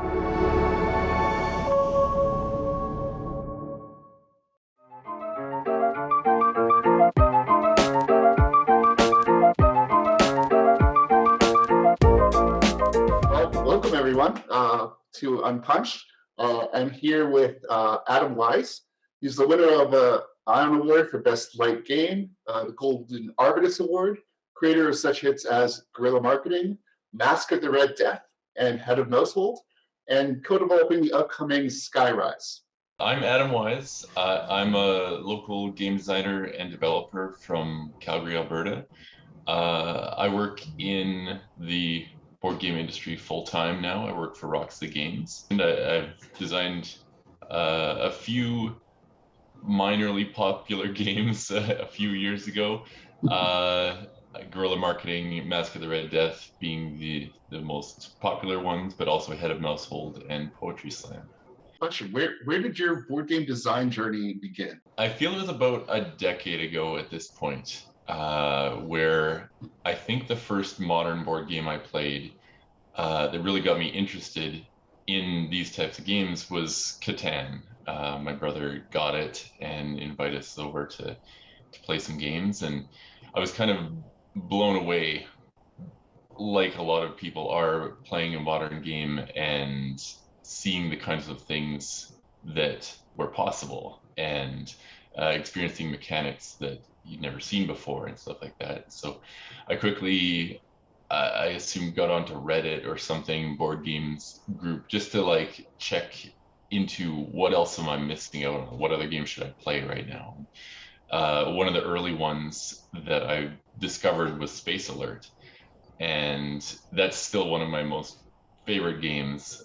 Welcome everyone to Unpunched. I'm here with Adam Wyse. He's the winner of an Ion Award for Best Light Game, the Golden Arbutus Award, creator of such hits as Guerrilla Marketing, Mask of the Red Death, and Head of Household, and co-developing the upcoming Skyrise. I'm Adam Wyse. I'm a local game designer and developer from Calgary, Alberta. I work in the board game industry full-time now. I work for Roxley Games, and I've designed a few minorly popular games a few years ago. Guerrilla Marketing, Mask of the Red Death being the most popular ones, but also Head of Household and Poetry Slam. Question, where did your board game design journey begin? I feel it was about a decade ago at this point, where I think the first modern board game I played that really got me interested in these types of games was Catan. My brother got it and invited us over to play some games, and I was kind of blown away, like a lot of people are, playing a modern game and seeing the kinds of things that were possible and experiencing mechanics that you'd never seen before and stuff like that. So I quickly, I assume, got onto Reddit or something, board games group, just to like check into what else am I missing out on? What other games should I play right now? One of the early ones that I discovered was Space Alert, and that's still one of my most favorite games.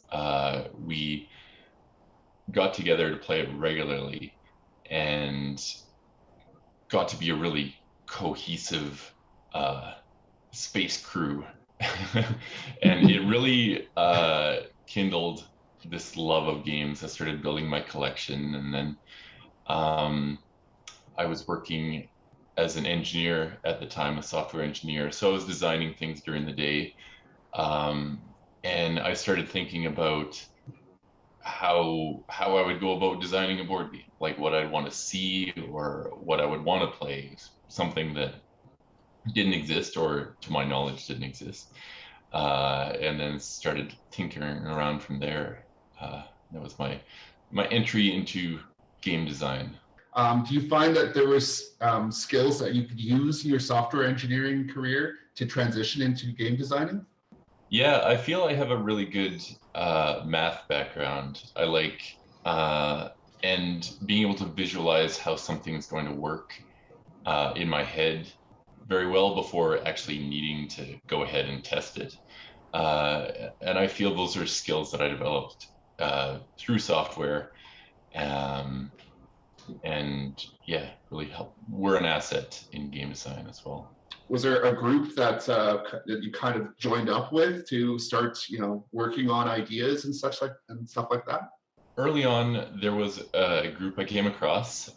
We got together to play it regularly and got to be a really cohesive space crew. And it really kindled this love of games. I started building my collection, and then I was working as an engineer at the time, a software engineer. So I was designing things during the day. And I started thinking about how I would go about designing a board game, like what I'd want to see or what I would want to play, something that didn't exist or to my knowledge didn't exist. And then started tinkering around from there. That was my entry into game design. Do you find that there was skills that you could use in your software engineering career to transition into game designing? Yeah, I feel I have a really good math background. I like and being able to visualize how something's going to work in my head very well before actually needing to go ahead and test it. And I feel those are skills that I developed through software. And yeah, really were an asset in game design as well. Was there a group that you kind of joined up with to start, working on ideas and stuff like that? Early on, there was a group I came across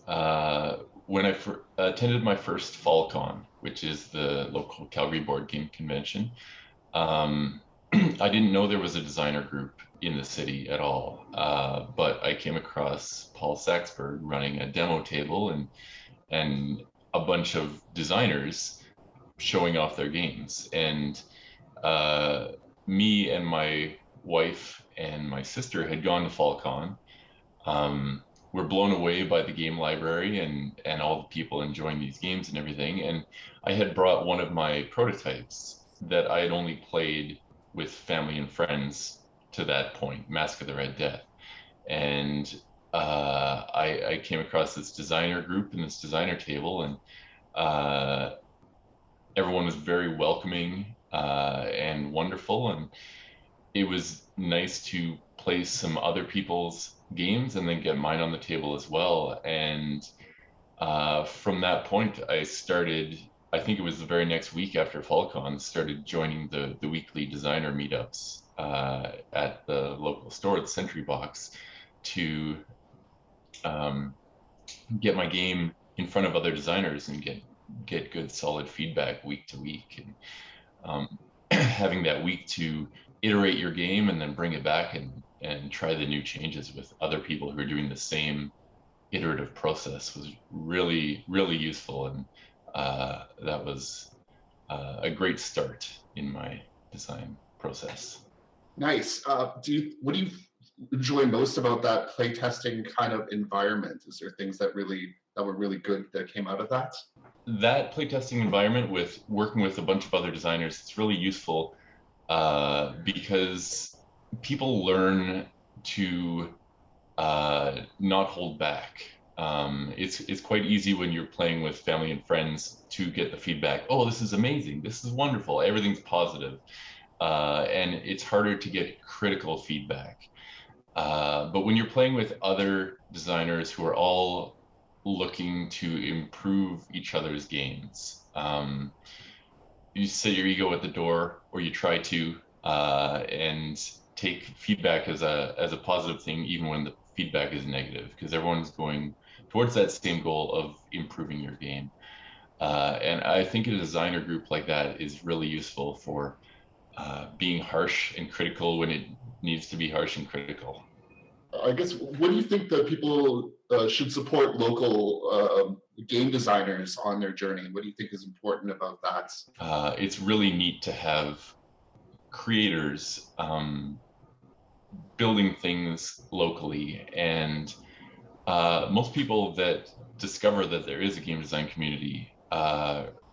when I attended my first FallCon, which is the local Calgary board game convention. I didn't know there was a designer group in the city at all, but I came across Paul Saxberg running a demo table and a bunch of designers showing off their games. And me and my wife and my sister had gone to FallCon. We're blown away by the game library and all the people enjoying these games and everything. And I had brought one of my prototypes that I had only played with family and friends to that point, Mask of the Red Death. And I came across this designer group and this designer table, and everyone was very welcoming and wonderful. And it was nice to play some other people's games and then get mine on the table as well. And from that point, I started, I think it was the very next week after FallCon, started joining the weekly designer meetups at the local store, the Sentry Box, to get my game in front of other designers and get good solid feedback week to week, and having that week to iterate your game and then bring it back and try the new changes with other people who are doing the same iterative process was really, really useful. And that was a great start in my design process. Nice. What do you enjoy most about that playtesting kind of environment? Is there things that were really good that came out of that? That playtesting environment with working with a bunch of other designers, it's really useful because people learn to not hold back. It's quite easy when you're playing with family and friends to get the feedback. Oh, this is amazing. This is wonderful. Everything's positive. And it's harder to get critical feedback. But when you're playing with other designers who are all looking to improve each other's games, you set your ego at the door, or you try to, and take feedback as a positive thing, even when the feedback is negative, because everyone's going towards that same goal of improving your game. And I think a designer group like that is really useful for being harsh and critical when it needs to be harsh and critical. I guess, what do you think that people should support local game designers on their journey? What do you think is important about that? It's really neat to have creators building things locally, and most people that discover that there is a game design community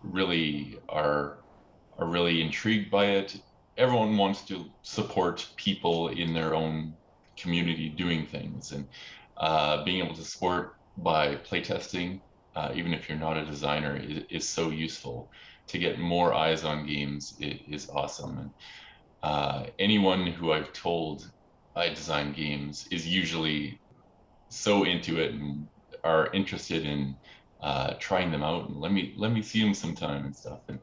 really are really intrigued by it. Everyone wants to support people in their own community doing things, and being able to support by playtesting, even if you're not a designer, is so useful. To get more eyes on games is awesome. And anyone who I've told I design games is usually so into it and are interested in trying them out, and let me see them sometime and stuff. And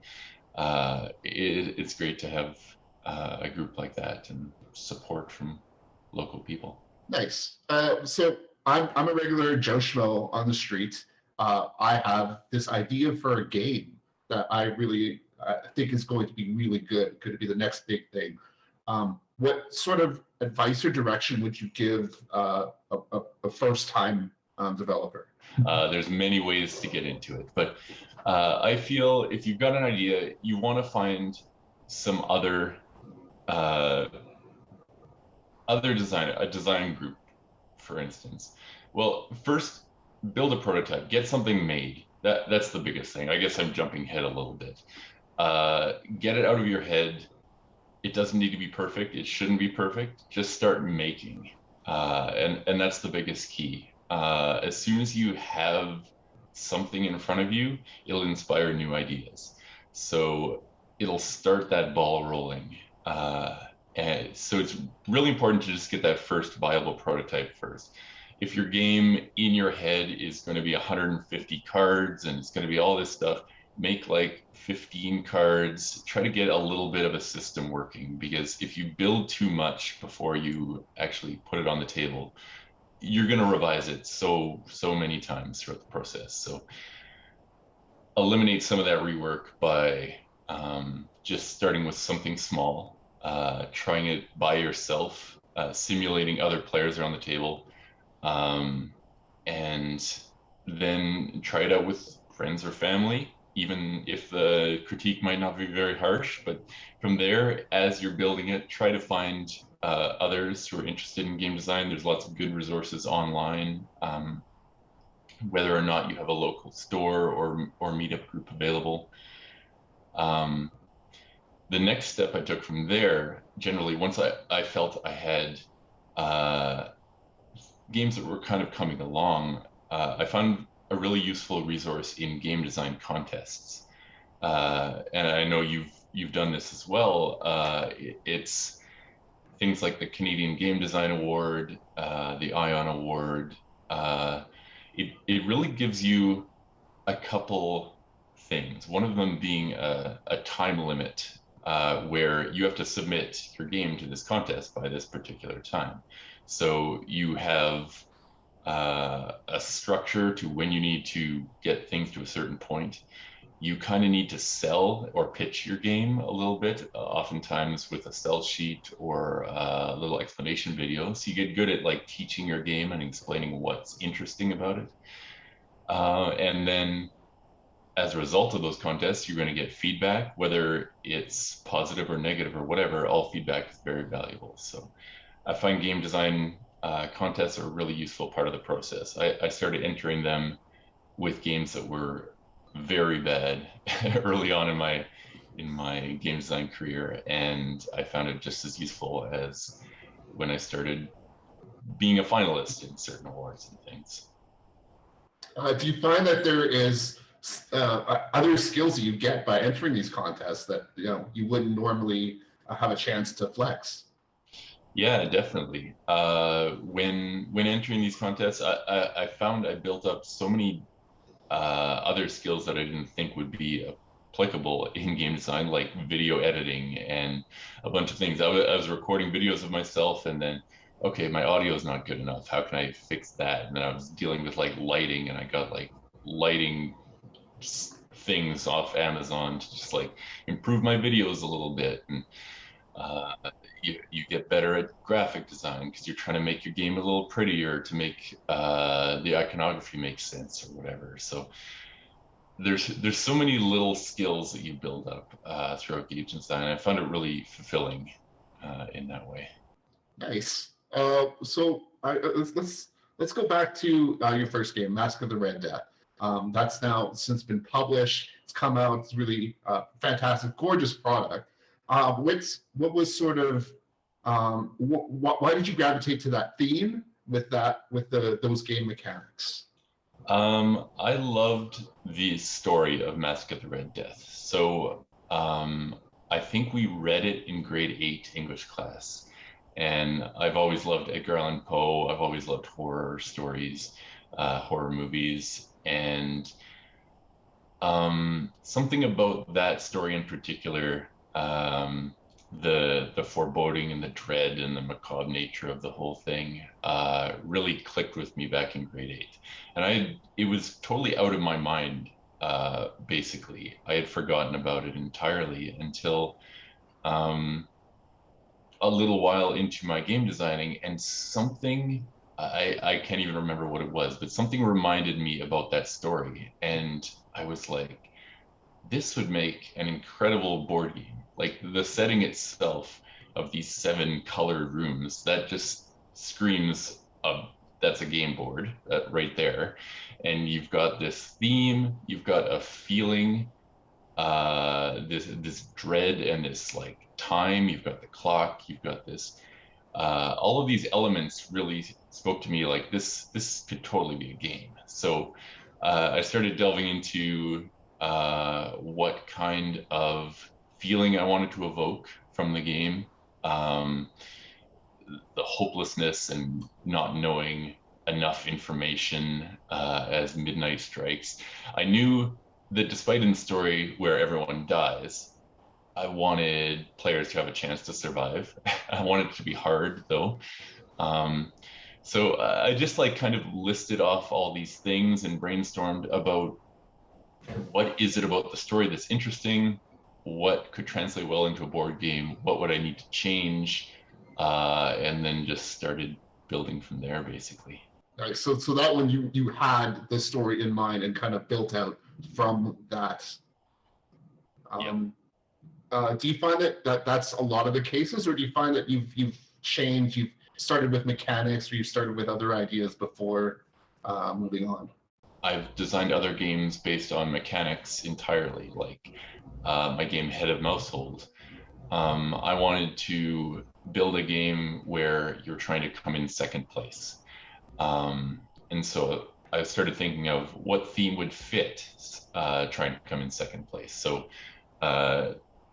it's great to have a group like that and support from local people. Nice. So I'm a regular Joe Schmo on the street. I have this idea for a game that I think is going to be really good. Could it be the next big thing? What sort of advice or direction would you give a first-time developer? There's many ways to get into it, but I feel if you've got an idea, you want to find some other design group, for instance. Well, first build a prototype, get something made. That's the biggest thing. I guess I'm jumping ahead a little bit. Get it out of your head. It doesn't need to be perfect. It shouldn't be perfect. Just start making, and that's the biggest key. As soon as you have something in front of you, it'll inspire new ideas. So it'll start that ball rolling. And so it's really important to just get that first viable prototype first. If your game in your head is going to be 150 cards and it's going to be all this stuff, make like 15 cards. Try to get a little bit of a system working, because if you build too much before you actually put it on the table, you're going to revise it so many times throughout the process. So eliminate some of that rework by just starting with something small, trying it by yourself, simulating other players around the table, and then try it out with friends or family, even if the critique might not be very harsh. But from there, as you're building it, try to find others who are interested in game design. There's lots of good resources online, whether or not you have a local store or meetup group available. The next step I took from there, generally, once I felt I had games that were kind of coming along, I found a really useful resource in game design contests. And I know you've done this as well. It's things like the Canadian Game Design Award, the Ion Award. It really gives you a couple things. One of them being a time limit, where you have to submit your game to this contest by this particular time. So you have a structure to when you need to get things to a certain point. you kind of need to sell or pitch your game a little bit, oftentimes with a sell sheet or a little explanation video. So you get good at like teaching your game and explaining what's interesting about it. And then as a result of those contests, you're going to get feedback, whether it's positive or negative or whatever. All feedback is very valuable. So I find game design contests are a really useful part of the process. I started entering them with games that were very bad early on in my game design career, and I found it just as useful as when I started being a finalist in certain awards and things. Do you find that there is other skills that you get by entering these contests that you wouldn't normally have a chance to flex? Yeah, definitely. When entering these contests, I found I built up so many other skills that I didn't think would be applicable in game design, like video editing and a bunch of things. I was recording videos of myself, and then, okay, my audio is not good enough. How can I fix that? And then I was dealing with like lighting, and I got like lighting things off Amazon to just like improve my videos a little bit. And you get better at graphic design because you're trying to make your game a little prettier to make the iconography make sense or whatever. So there's so many little skills that you build up throughout game design. I found it really fulfilling in that way. Nice. So let's go back to your first game, Mask of the Red Death. That's now since been published. It's come out. It's really fantastic, gorgeous product. What was sort of why did you gravitate to that theme with those game mechanics? I loved the story of Mask of the Red Death. So I think we read it in grade 8 English class. And I've always loved Edgar Allan Poe. I've always loved horror stories, horror movies. And something about that story in particular, the foreboding and the dread and the macabre nature of the whole thing really clicked with me back in grade 8. And it was totally out of my mind, basically. I had forgotten about it entirely until a little while into my game designing, and something, I can't even remember what it was, but something reminded me about that story. And I was like, this would make an incredible board game. Like the setting itself of these 7 colored rooms, that just screams that's a game board right there. And you've got this theme, you've got a feeling, this dread and this like time, you've got the clock, you've got this, all of these elements really spoke to me like this could totally be a game. So I started delving into what kind of feeling I wanted to evoke from the game, the hopelessness and not knowing enough information as midnight strikes. I knew that despite in the story where everyone dies, I wanted players to have a chance to survive. I wanted it to be hard though. So I just like kind of listed off all these things and brainstormed about what is it about the story that's interesting, what could translate well into a board game, what would I need to change, and then just started building from there basically. All right, so that one you had the story in mind and kind of built out from that. Do you find that that's a lot of the cases, or do you find that you've changed, you've started with mechanics, or you've started with other ideas before moving on? I've designed other games based on mechanics entirely, like my game Head of Mousehold. I wanted to build a game where you're trying to come in second place. And so I started thinking of what theme would fit trying to come in second place. So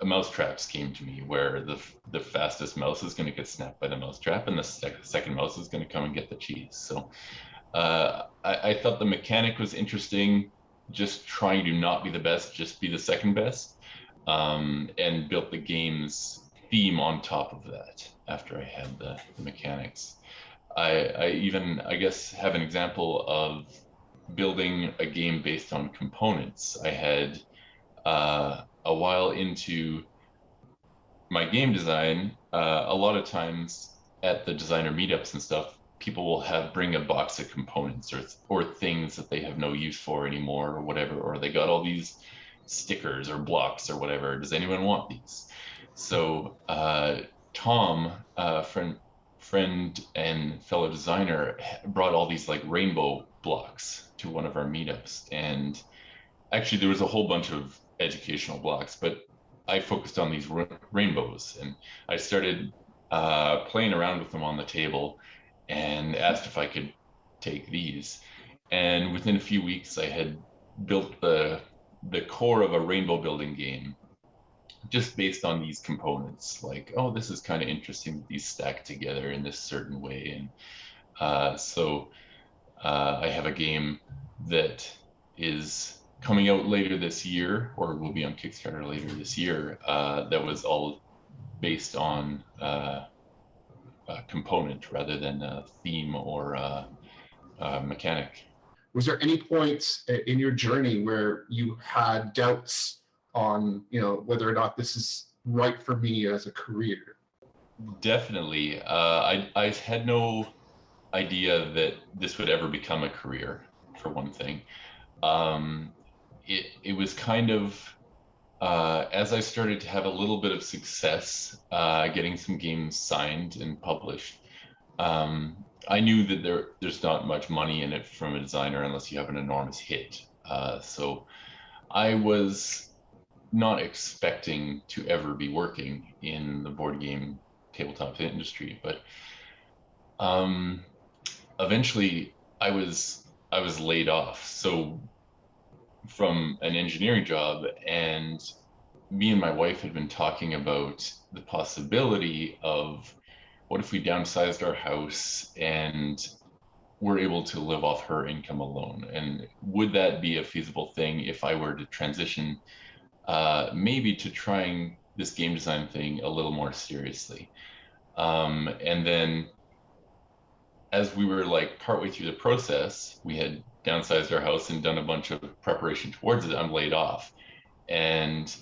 mousetraps came to me, where the fastest mouse is going to get snapped by the mousetrap, and the second mouse is going to come and get the cheese. So I thought the mechanic was interesting, just trying to not be the best, just be the second best, and built the game's theme on top of that after I had the mechanics. I even, I guess, have an example of building a game based on components. I had a while into my game design, a lot of times at the designer meetups and stuff, people will bring a box of components or things that they have no use for anymore or whatever, or they got all these stickers or blocks or whatever. Does anyone want these? So Tom, friend and fellow designer, brought all these like rainbow blocks to one of our meetups, and actually there was a whole bunch of educational blocks, but I focused on these rainbows, and I started playing around with them on the table and asked if I could take these. And within a few weeks, I had built the core of a rainbow building game just based on these components. Like, oh, this is kind of interesting that these stack together in this certain way. And I have a game that is coming out later this year, or will be on Kickstarter later this year, that was all based on a component rather than a theme or a mechanic. Was there any point in your journey where you had doubts on, whether or not this is right for me as a career? Definitely. I had no idea that this would ever become a career, for one thing. It was kind of as I started to have a little bit of success getting some games signed and published. I knew that there's not much money in it from a designer unless you have an enormous hit. So I was not expecting to ever be working in the board game tabletop industry, but eventually I was laid off. So from an engineering job, and me and my wife had been talking about the possibility of what if we downsized our house and we're able to live off her income alone, and would that be a feasible thing if I were to transition maybe to trying this game design thing a little more seriously. And then as we were like partway through the process, we had downsized our house and done a bunch of preparation towards it. I'm laid off. And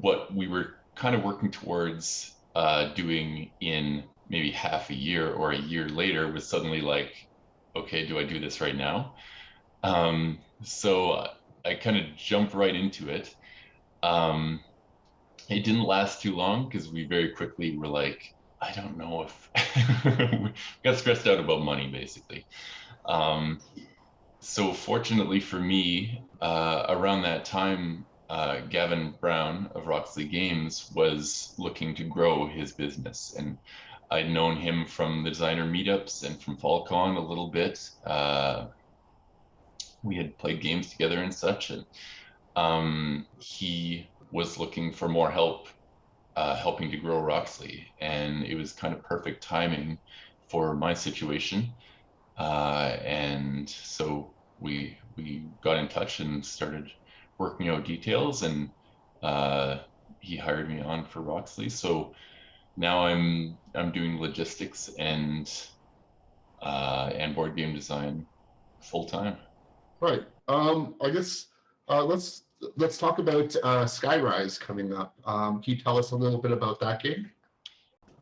what we were kind of working towards doing in maybe half a year or a year later was suddenly like, okay, do I do this right now? So I kind of jumped right into it. It didn't last too long because we very quickly were like, I don't know if we got stressed out about money, basically. So fortunately for me, around that time, Gavin Brown of Roxley Games was looking to grow his business, and I'd known him from the designer meetups and from FalCon a little bit. We had played games together and such, and he was looking for more help helping to grow Roxley, and it was kind of perfect timing for my situation. And so we got in touch and started working out details, and he hired me on for Roxley. So now I'm doing logistics and board game design full time. Right. I guess let's talk about Skyrise coming up. Can you tell us a little bit about that game?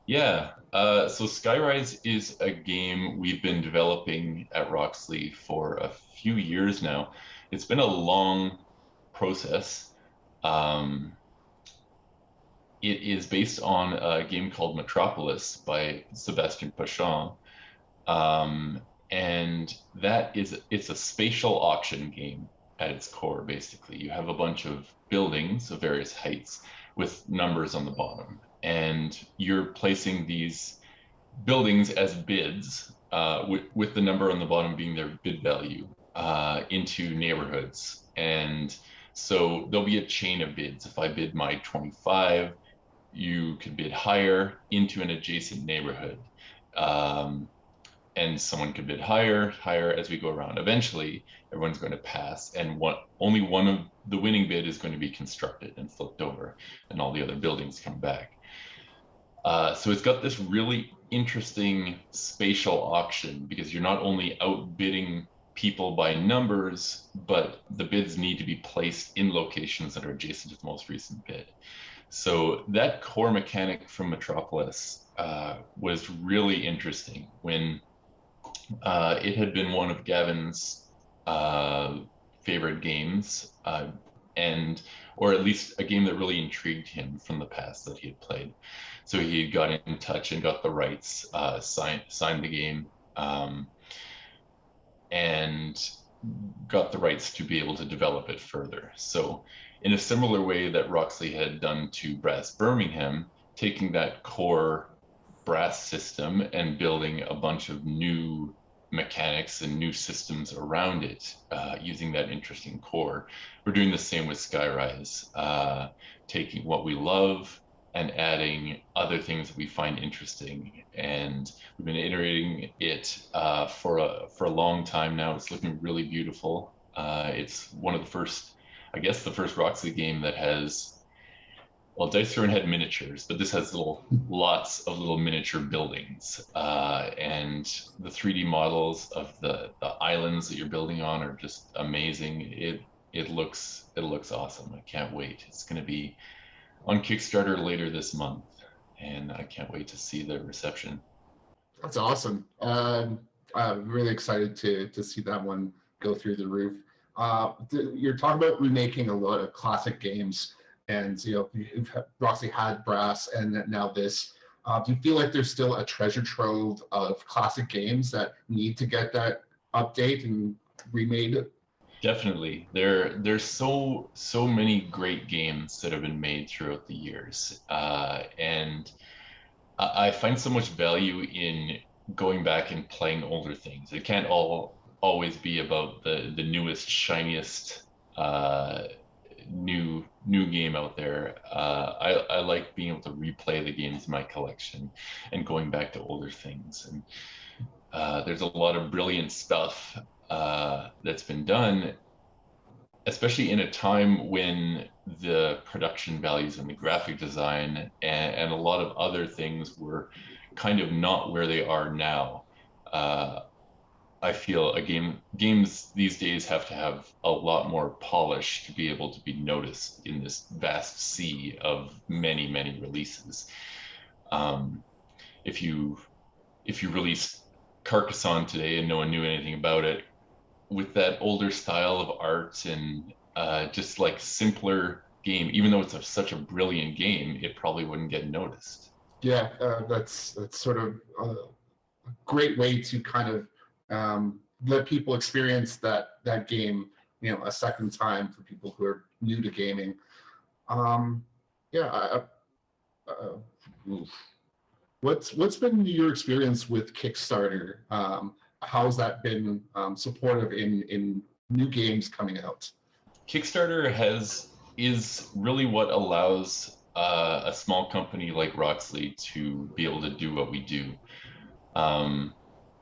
Yeah, so Skyrise is a game we've been developing at Roxley for a few years now. It's been a long process. It is based on a game called Metropolis by Sebastian Pachon. And it's a spatial auction game at its core, basically. You have a bunch of buildings of various heights with numbers on the bottom, and you're placing these buildings as bids, with the number on the bottom being their bid value, into neighborhoods. And so there'll be a chain of bids. If I bid my 25, you could bid higher into an adjacent neighborhood. And someone could bid higher as we go around. Eventually, everyone's going to pass, and only one of the winning bid is going to be constructed and flipped over, and all the other buildings come back. So it's got this really interesting spatial auction, because you're not only outbidding people by numbers, but the bids need to be placed in locations that are adjacent to the most recent bid. So that core mechanic from Metropolis was really interesting when it had been one of Gavin's favorite games, or at least a game that really intrigued him from the past that he had played. So he got in touch and got the rights, signed the game, and got the rights to be able to develop it further. So in a similar way that Roxley had done to Brass Birmingham, taking that core brass system and building a bunch of new mechanics and new systems around it, using that interesting core. We're doing the same with Skyrise, taking what we love and adding other things that we find interesting. And we've been iterating it for a long time now. It's looking really beautiful. It's one of the first, I guess, the first Roxley game that has, well, Dice Throne had miniatures, but this has lots of little miniature buildings, and the 3D models of the islands that you're building on are just amazing. It looks awesome. I can't wait. It's going to be on Kickstarter later this month, and I can't wait to see the reception. That's awesome. I'm really excited to see that one go through the roof. You're talking about remaking a lot of classic games, and you've Roxy had Brass and now this. Do you feel like there's still a treasure trove of classic games that need to get that update and remade? Definitely. There's so many great games that have been made throughout the years, and I find so much value in going back and playing older things. It can't always be about the newest, shiniest new game out there. I like being able to replay the games in my collection and going back to older things. And there's a lot of brilliant stuff that's been done, especially in a time when the production values and the graphic design and a lot of other things were kind of not where they are now. I feel games these days have to have a lot more polish to be able to be noticed in this vast sea of many releases. If you release Carcassonne today and no one knew anything about it, with that older style of art and just like simpler game, even though it's such a brilliant game, it probably wouldn't get noticed. Yeah, that's sort of a great way to kind of let people experience that game, a second time for people who are new to gaming. What's been your experience with Kickstarter? How's that been supportive in new games coming out? Kickstarter is really what allows a small company like Roxley to be able to do what we do.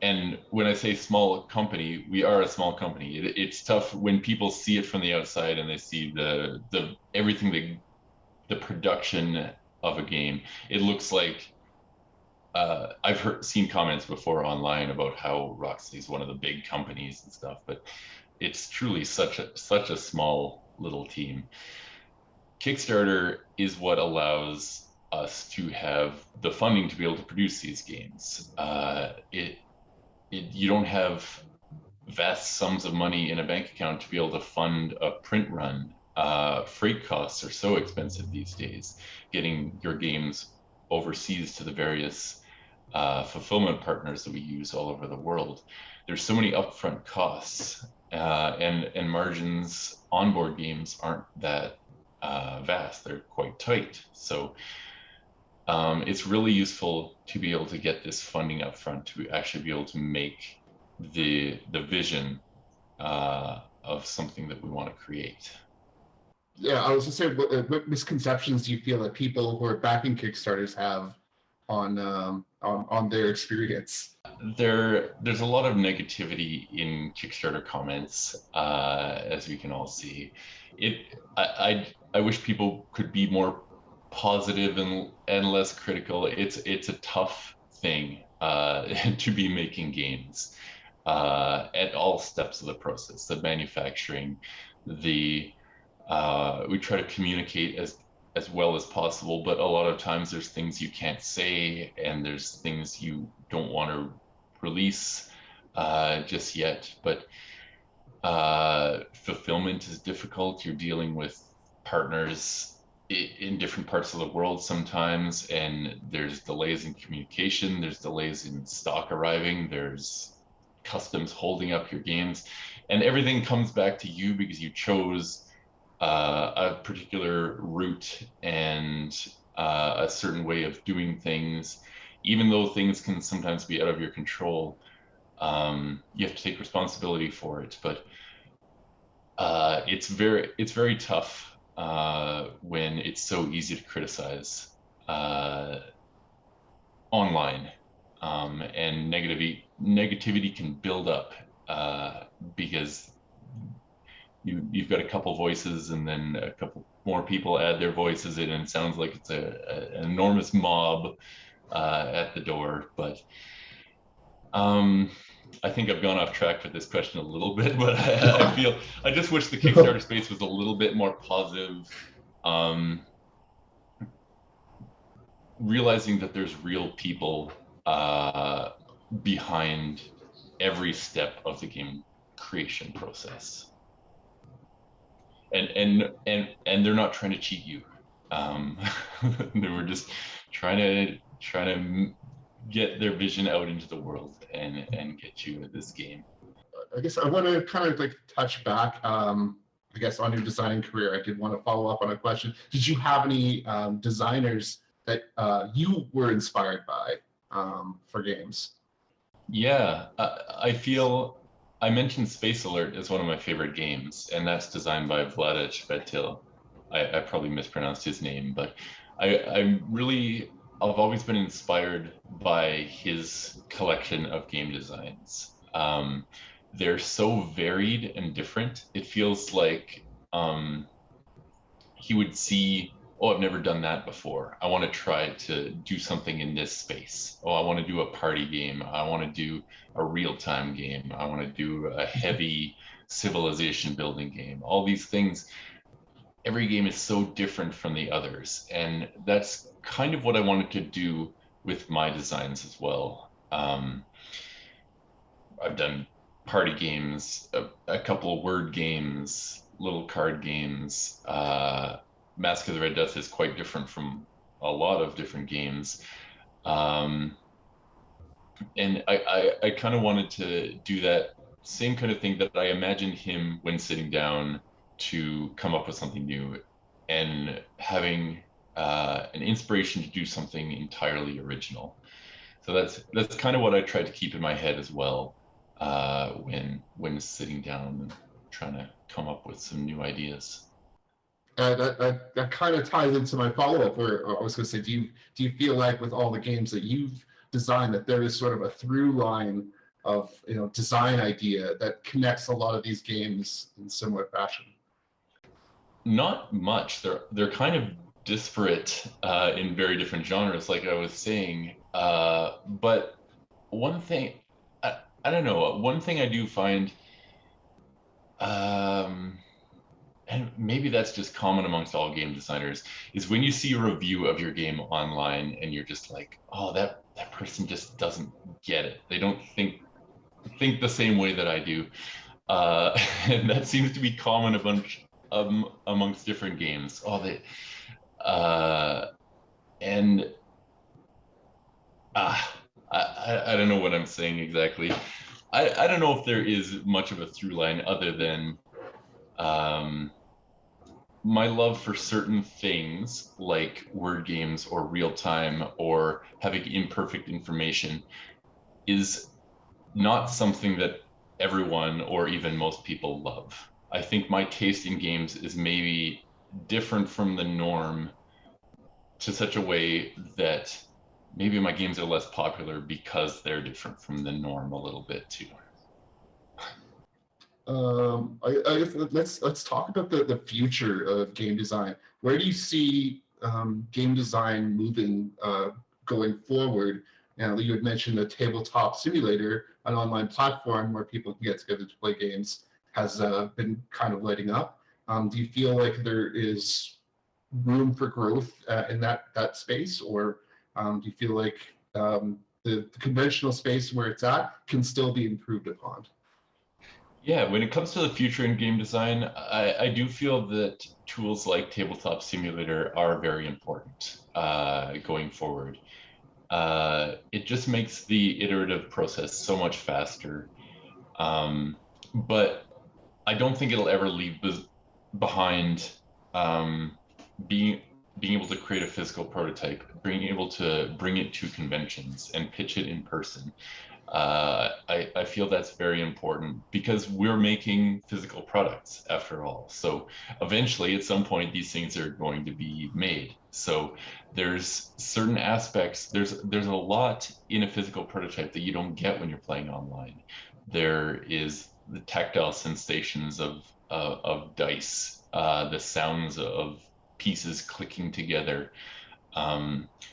And when I say small company, we are a small company. It's tough when people see it from the outside and they see the everything, the production of a game. It looks like I've seen comments before online about how Roxley is one of the big companies and stuff, but it's truly such a small little team. Kickstarter is what allows us to have the funding to be able to produce these games. You don't have vast sums of money in a bank account to be able to fund a print run. Freight costs are so expensive these days. Getting your games overseas to the various fulfillment partners that we use all over the world. There's so many upfront costs, and margins on board games aren't that vast. They're quite tight. So it's really useful to be able to get this funding up front to actually be able to make the vision of something that we want to create. Yeah, I was just saying, what misconceptions do you feel that people who are backing Kickstarters have on their experience? There's a lot of negativity in Kickstarter comments, as we can all see. I wish people could be more positive and less critical. It's a tough thing to be making games. at all steps of the process, the manufacturing, the we try to communicate as well as possible, but a lot of times there's things you can't say, and there's things you don't want to release just yet. But fulfillment is difficult. You're dealing with partners in different parts of the world sometimes, and there's delays in communication, there's delays in stock arriving, there's customs holding up your games, and everything comes back to you because you chose a particular route and a certain way of doing things. Even though things can sometimes be out of your control, you have to take responsibility for it. But it's very tough when it's so easy to criticize online, and negativity can build up because you've got a couple voices, and then a couple more people add their voices in, and it sounds like it's an enormous mob at the door. But I think I've gone off track with this question a little bit, but I just wish the Kickstarter space was a little bit more positive. Realizing that there's real people behind every step of the game creation process, and they're not trying to cheat you. They were just trying to get their vision out into the world and get you at this game. I guess I want to kind of like touch back, I guess, on your designing career. I did want to follow up on a question. Did you have any designers that you were inspired by for games? Yeah, I feel I mentioned Space Alert as one of my favorite games, and that's designed by Vladic Vetil. I probably mispronounced his name, but I've always been inspired by his collection of game designs. They're so varied and different. It feels like he would see, oh, I've never done that before. I want to try to do something in this space. Oh, I want to do a party game. I want to do a real-time game. I want to do a heavy civilization building game. All these things. Every game is so different from the others, and that's kind of what I wanted to do with my designs as well. I've done party games, a couple of word games, little card games. Mask of the Red Death is quite different from a lot of different games. And I kind of wanted to do that same kind of thing that I imagined him when sitting down to come up with something new, and having an inspiration to do something entirely original. So that's kind of what I tried to keep in my head as well when sitting down and trying to come up with some new ideas. That kind of ties into my follow-up, where I was going to say, do you feel like with all the games that you've designed that there is sort of a through line of design idea that connects a lot of these games in similar fashion? Not much. They're kind of disparate in very different genres, like I was saying. But one thing, I don't know. One thing I do find, and maybe that's just common amongst all game designers, is when you see a review of your game online and you're just like, oh, that person just doesn't get it. They don't think the same way that I do. And that seems to be common amongst different games. I don't know what I'm saying exactly. I don't know if there is much of a through line other than my love for certain things like word games or real time or having imperfect information is not something that everyone or even most people love. I think my taste in games is maybe different from the norm to such a way that maybe my games are less popular because they're different from the norm a little bit too. I guess let's talk about the future of game design. Where do you see game design moving going forward? And you had mentioned a Tabletop Simulator, an online platform where people can get together to play games, has been kind of lighting up. Do you feel like there is room for growth in that space, or do you feel like the conventional space where it's at can still be improved upon? Yeah, when it comes to the future in game design, I do feel that tools like Tabletop Simulator are very important going forward. It just makes the iterative process so much faster. But I don't think it'll ever leave behind being able to create a physical prototype, being able to bring it to conventions and pitch it in person. I feel that's very important because we're making physical products after all. So eventually, at some point, these things are going to be made. So there's certain aspects. There's a lot in a physical prototype that you don't get when you're playing online. There is the tactile sensations of dice, the sounds of pieces clicking together.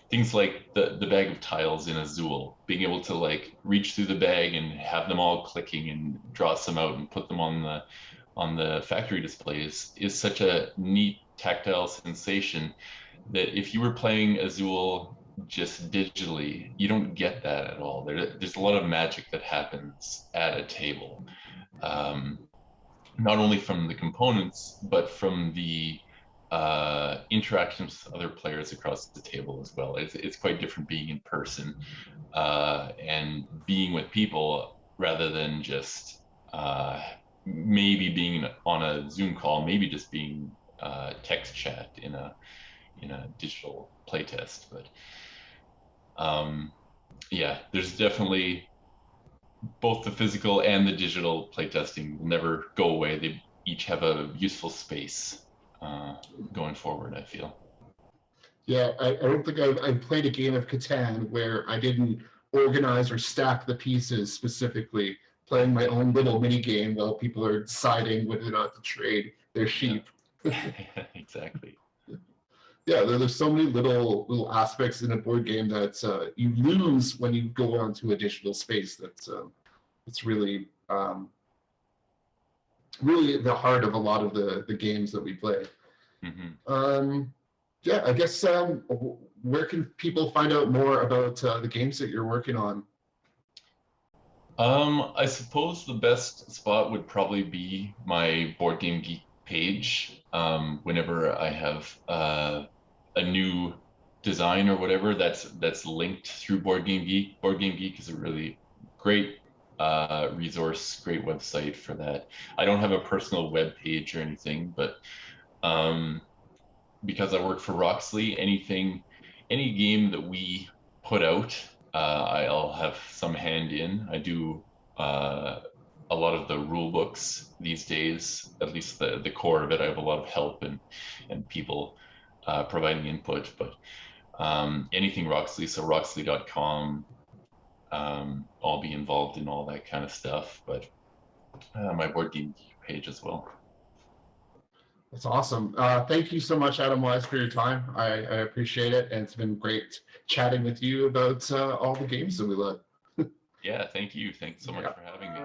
Things like the bag of tiles in Azul, being able to like reach through the bag and have them all clicking and draw some out and put them on the factory displays is such a neat tactile sensation that if you were playing Azul just digitally, you don't get that at all. There's a lot of magic that happens at a table, not only from the components but from the interactions with other players across the table as well. It's quite different being in person and being with people rather than just maybe being on a Zoom call, maybe just being text chat in a digital playtest. But yeah, there's definitely both the physical and the digital playtesting will never go away. They each have a useful space going forward, I feel. Yeah, I don't think I've played a game of Catan where I didn't organize or stack the pieces specifically, playing my own little mini game while people are deciding whether or not to trade their sheep. Yeah. Exactly. Yeah, there's so many little aspects in a board game that you lose when you go onto a digital space. It's really really the heart of a lot of the games that we play. Mm-hmm. Yeah, I guess where can people find out more about the games that you're working on? I suppose the best spot would probably be my Board Game Geek page. Whenever I have a new design or whatever that's linked through Board Game Geek. Board Game Geek is a really great resource, great website for that. I don't have a personal web page or anything, but because I work for Roxley, any game that we put out, I'll have some hand in. I do a lot of the rule books these days, at least the core of it. I have a lot of help and people providing input, but anything Roxley, so roxley.com, I'll be involved in all that kind of stuff, but my board game page as well. That's awesome. Thank you so much, Adam Wyse, for your time. I appreciate it, and it's been great chatting with you about all the games that we love. Yeah, thank you. Thanks so much for having me.